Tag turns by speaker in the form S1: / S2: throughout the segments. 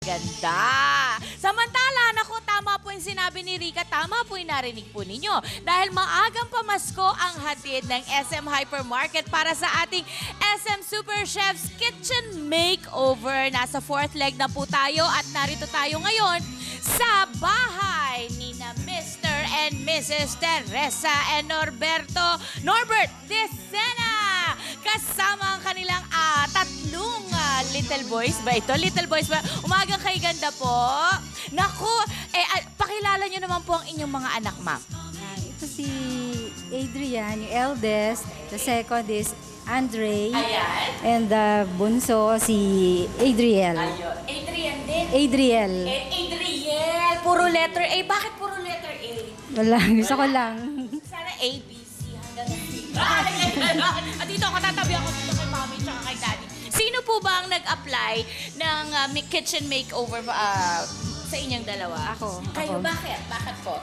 S1: ganda. Samantala, naku, tama po yung sinabi ni Rica, tama po yung narinig po ninyo. Dahil maagang pamasko ang hatid ng SM Hypermarket para sa ating SM Super Chef's Kitchen Makeover. Nasa fourth leg na po tayo at narito tayo ngayon sa bahay ni na Mr. and Mrs. Teresa and Norbert Decena. Kasama ang kanilang tatlong little boys ba ito? Little boys ba? Umagang kay ganda po. Naku, pakilala nyo naman po ang inyong mga anak, ma'am.
S2: Ito si Adrian, yung eldest. The second is Andre.
S1: Ayan.
S2: And the bunso, si Adriel.
S1: Ayun. Adrian din.
S2: Adriel.
S1: Adriel. Puro letter A. Bakit puro letter A?
S2: Wala, gusto ko lang.
S1: Sana A, B, C hanggang C. At dito ako tatabi ako dito kay mami at kay daddy. Sino po ba ang nag-apply ng kitchen makeover sa inyong dalawa?
S2: Ako.
S1: Kayo, bakit? Bakit po?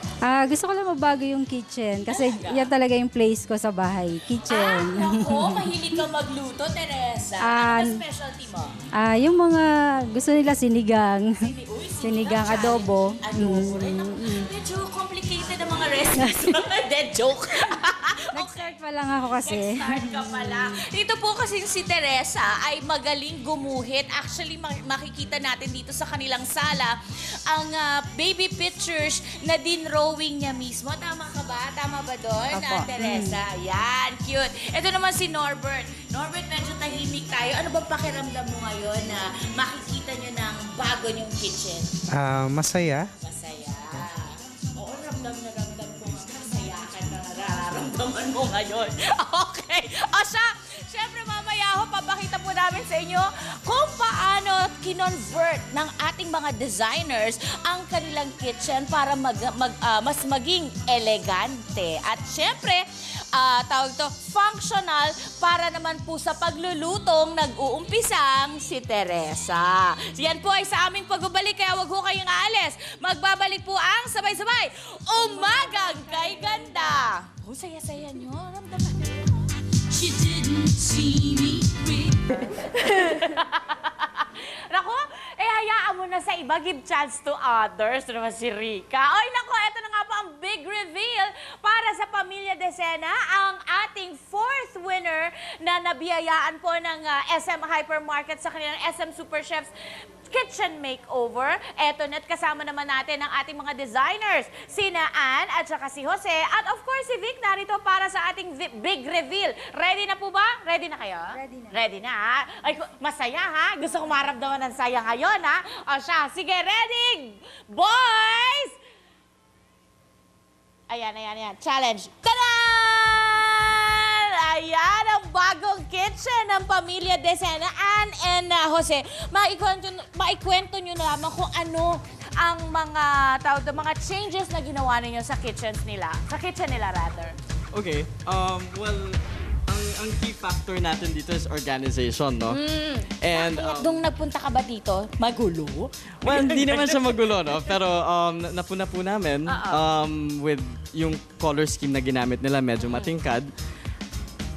S2: Gusto ko lang mabago yung kitchen kasi yan talaga yung place ko sa bahay. Kitchen.
S1: Ako, mahilig ka magluto, Teresa. Ano ba specialty mo?
S2: Yung mga gusto nila sinigang.
S1: Uy,
S2: Sinigang, adobo.
S1: Adobo rin. Medyo complicated ang mga recipes. Dead joke.
S2: Nag-start pa lang ako kasi.
S1: Start ka pala. Dito po kasi si Teresa ay magaling gumuhit. Actually, makikita natin dito sa kanilang sala ang baby pictures na din-drawing niya mismo. Tama ka ba? Tama ba doon, Teresa? Yan, cute. Ito naman si Norbert. Norbert, medyo tahimik tayo. Ano bang pakiramdam mo ngayon na makikita niyo ng bago niyong kitchen?
S3: Masaya.
S1: Masaya. Oo, ramdam na ramdam ko nga. Masaya ka na nararamdaman mo ngayon. Okay. O siya, syempre mamaya ho, papakita po namin sa inyo kung paano kinonvert ng ating mga designers ang kanilang kitchen para mas maging elegante. At syempre, tawag to, functional para naman po sa paglulutong nag-uumpisang si Teresa. Yan po ay sa aming pagbabalik, kaya wag ho kayong aalis. Magbabalik po ang sabay-sabay Umagang Kay Ganda. Oh, saya-saya nyo. Ramdaman nyo. She didn't see me. Nako, hayaan mo na sa iba. Give chance to others. Ito naman si Rica. Ay, nako, ito na nga po ang big reveal para sa Pamilya Decena. Ang ating fourth winner na nabiyayaan po ng SM Hypermarket sa kanilang SM Super Chef's Kitchen Makeover. Eto na't kasama naman natin ang ating mga designers. Sina Ann at saka si Jose. At of course, si Vic narito para sa ating big reveal. Ready na po ba? Ready na kayo?
S2: Ready na.
S1: Ready na, ha? Ay, masaya, ha? Gusto ko maramdaman ng saya ngayon, ha? O siya, sige, ready? Boys! Ayan. Challenge. Tada! Ayan ang bagong kitchen ng Pamilya Decena. Ann and Jose, maikwento nyo na lamang kung ano ang mga changes na ginawa ninyo sa kitchen nila rather.
S4: Okay. Well, ang key factor natin dito is organization, no? And
S1: Nung nagpunta ka ba dito, magulo?
S4: well, hindi naman siya magulo, no? Pero napuna po namin with yung color scheme na ginamit nila, medyo matingkad.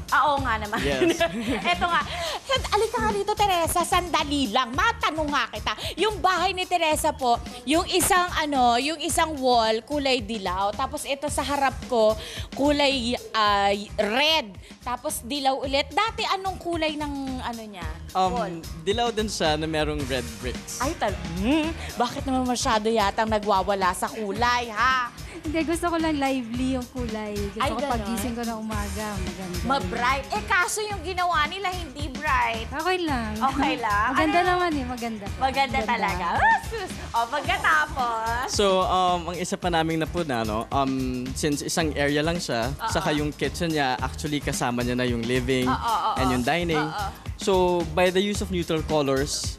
S1: Oo nga naman.
S4: Yes.
S1: Eto nga. Alika nga dito, Teresa. Sandali lang. Matanong nga kita. Yung bahay ni Teresa po, yung isang wall, kulay dilaw. Tapos ito sa harap ko, kulay red. Tapos dilaw ulit. Dati anong kulay ng niya? Wall?
S4: Dilaw din siya na merong red bricks.
S1: Ay, bakit naman masyado yatang nagwawala sa kulay, ha?
S2: Hindi, gusto ko lang lively yung kulay. Gusto
S1: Ay,
S2: ko
S1: ganon?
S2: pagising ko na umaga. Maganda.
S1: Ma-bright. Kaso yung ginawa nila hindi bright.
S2: Okay lang.
S1: Okay lang?
S2: Maganda
S1: Ano?
S2: naman maganda.
S1: Maganda talaga. Ah, sus. O, pagkatapos.
S4: So, ang isa pa naming napuna, no? Since isang area lang siya, saka yung kitchen niya, actually kasama niya na yung living and yung dining. So, by the use of neutral colors,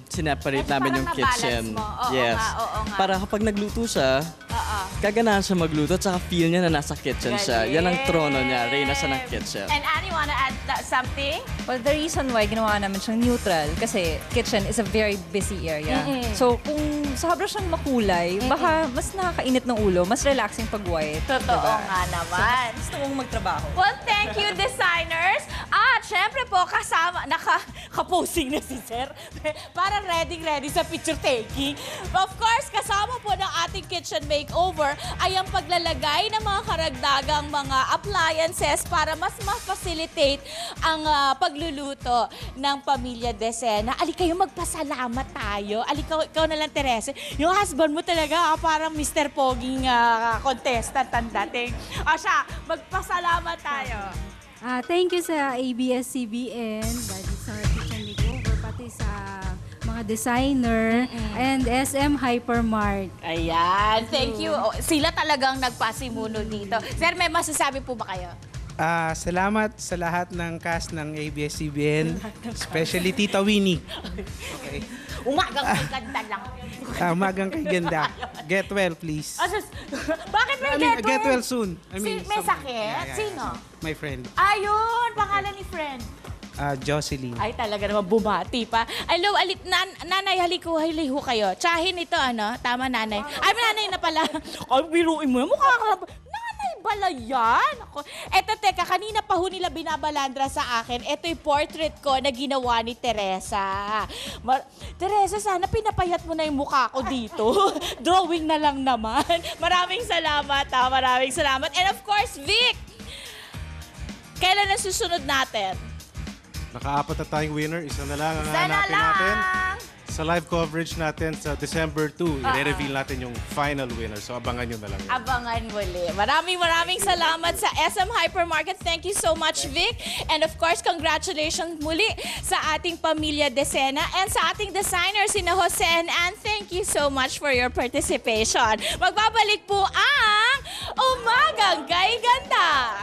S4: sineparate
S1: Medyo
S4: namin
S1: parang
S4: yung
S1: na-balance
S4: kitchen.
S1: mo. Oo
S4: Yes.
S1: nga, oo nga.
S4: Para kapag nagluto siya, gaganahan siya magluto at saka feel niya na nasa kitchen siya. Yan ang trono niya. Reyna siya ng kitchen.
S1: And Annie, wanna add something?
S5: Well, the reason why ginawa namin siyang neutral kasi kitchen is a very busy area. So, kung sobra siyang makulay, baka mas nakakainit ng ulo, mas relaxing pag white.
S1: Totoo
S5: diba?
S1: nga naman.
S5: Gusto mong magtrabaho.
S1: Well, thank you, designers. At syempre po, naka-posing na si Sir. Para ready sa picture taking. Of course, kasama po ng ating kitchen makeover ay ang paglalagay ng mga karagdagang mga appliances para mas ma-facilitate ang pagluluto ng pamilya Desena. Ali kayo, magpasalamat tayo. Ali, ikaw na lang, Teresa. Yung husband mo talaga, parang Mr. Poging contestant ang dating. O siya, magpasalamat tayo.
S2: Thank you sa ABS-CBN, dahil sa kitchen makeover, pati sa mga designer, and SM Hypermart.
S1: Ayan, thank you. Sila talagang nagpasimuno dito. Sir, may masasabi po ba kayo?
S3: Salamat sa lahat ng cast ng ABS-CBN, especially Tita Winnie. Okay.
S1: Umagang may ganda lang.
S3: Umagang kay ganda. Get well, please.
S1: Bakit may
S3: Get well soon.
S1: May sakit? Sino?
S3: My friend,
S1: Ayun, pangalan ni friend.
S3: Jocelyn.
S1: Ay, talaga naman bumati pa. Hello, nanay, haliho kayo. Tsahin ito, ano? Tama, nanay. Ay, nanay na pala. Ay, biruin mo. Mukha ka. Nanay bala yan. Ako. Eto, teka, kanina pa ho nila binabalandra sa akin. Ito yung portrait ko na ginawa ni Teresa. Teresa, sana pinapayat mo na yung mukha ko dito. Drawing na lang naman. Maraming salamat, ha? Maraming salamat. And of course, Vic, kailan ang susunod natin?
S6: Naka-apat na tayong winner. Isa na lang ang
S1: Sana
S6: hanapin
S1: lang!
S6: natin. Sa live coverage natin sa December 2, i-reveal natin yung final winner. So abangan nyo na lang yun.
S1: Abangan muli. Maraming salamat sa SM Hypermarket. Thank you so much, Vic. And of course, congratulations muli sa ating pamilya Desena and sa ating designer, sina Jose and Ann. Thank you so much for your participation. Magbabalik po ang Umagang Kay Ganda!